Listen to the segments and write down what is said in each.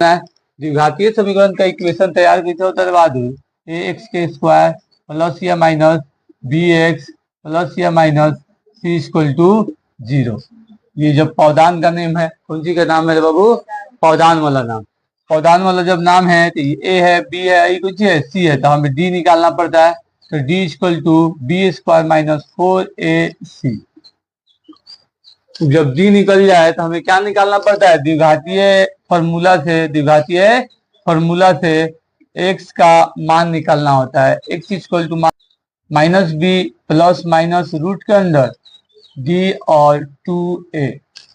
द्विघातीय समीकरण का इक्वेशन तैयार कैसे होता है बहादुर, ए एक्स के स्क्वायर प्लस या माइनस बी एक्स प्लस या माइनस सी इक्वल टू 0। ये जब पौधान का नेम है, कौन सी का नाम है बाबू, पौधान वाला नाम। पौधान वाला जब नाम है तो ए है, बी है, ये कुछ है, सी है, तो हमें डी निकालना पड़ता है। तो D equal to B square minus 4ac। जब डी निकल जाए तो हमें क्या निकालना पड़ता है, द्विघातीय फॉर्मूला से एक्स का मान निकालना होता है। X equal to minus B plus minus root के अंदर डी और 2a।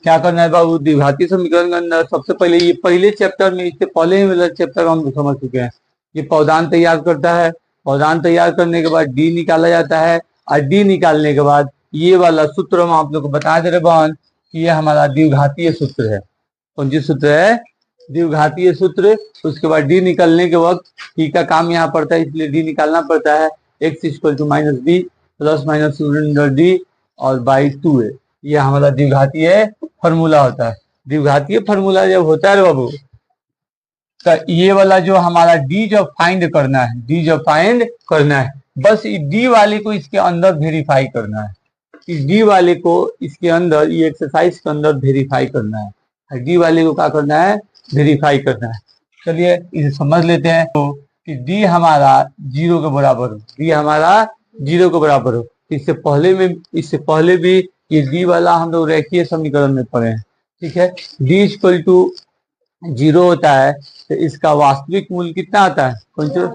क्या करना है बाबू, द्विघातीय समीकरण के अंदर सबसे पहले, ये पहले चैप्टर में, इससे पहले ही वाला चैप्टर हम समझ चुके हैं। ये पौधान तैयार करता है, पौधान तैयार करने के बाद डी निकाला जाता है, और डी निकालने के बाद ये वाला सूत्र हम आप लोग को बता दे रहे बहन कि ये हमारा द्विघातीय सूत्र है। कौन सी सूत्र है, द्विघातीय सूत्र। उसके बाद डी निकलने के वक्त टी का काम यहाँ पड़ता है, इसलिए डी निकालना पड़ता है। X equal to minus B plus minus D और बाई 2a। ये हमारा द्विघातीय फॉर्मूला होता है। द्विघातीय फॉर्मूला जब होता है बाबू, तो ये वाला जो हमारा डी जब फाइंड करना है, बस डी वाले को इसके अंदर वेरीफाई करना है। इस डी वाले को इसके अंदर, ये एक्सरसाइज के अंदर वेरीफाई करना है। डी वाले को क्या करना है, वेरीफाई करना है। चलिए इसे समझ लेते हैं। तो कि डी हमारा 0 के बराबर हो, डी हमारा 0 के बराबर हो। इससे पहले भी ये डी वाला हम लोग रेखीय समीकरण में पढ़े हैं, ठीक है। डी इक्वल टू 0 होता है तो इसका वास्तविक मूल्य कितना आता है, कौन सा,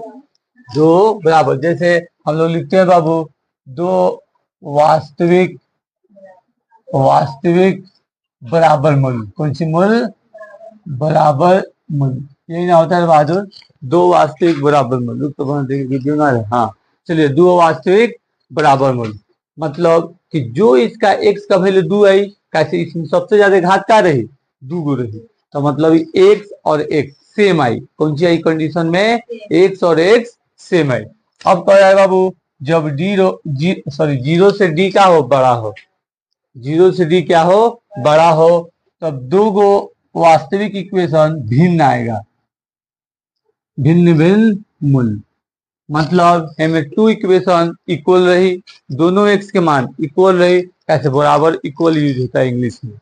2 बराबर। जैसे हम लोग लिखते हैं बाबू, 2 वास्तविक बराबर मूल्य, कौन सी मूल्य, बराबर मूल्य, यही ना होता है बहादुर, 2 वास्तविक बराबर मूल्य। तो हाँ चलिए, 2 वास्तविक बराबर मूल्य मतलब कि जो इसका x का वैल्यू 2 आई, कैसे इसमें सबसे ज्यादा घात क्या रही, 2 गो रही, तो मतलब x और x सेम आई। कौन सी आई कंडीशन में, x और x सेम आई। अब कह रहा है बाबू, जब 0 से d क्या हो, बड़ा हो, 0 से d क्या हो, बड़ा हो, तब 2 गो वास्तविक इक्वेशन भिन्न आएगा, भिन्न मूल्य। मतलब हमें 2 इक्वेशन इक्वल रही, दोनों x के मान इक्वल रही। कैसे, बराबर इक्वल यूज होता है इंग्लिश में,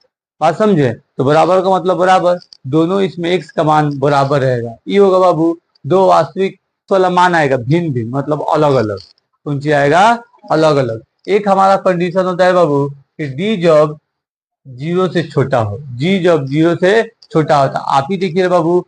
बात समझे। तो बराबर का मतलब बराबर, दोनों इसमें x का मान बराबर रहेगा। ये होगा बाबू, 2 वास्तविक वाला मान आएगा भिन्न मतलब अलग अलग। कौन सी आएगा, अलग अलग। एक हमारा कंडीशन होता है बाबू कि डी जब 0 से छोटा हो, जी जब 0 से छोटा होता। आप ही देखिए बाबू,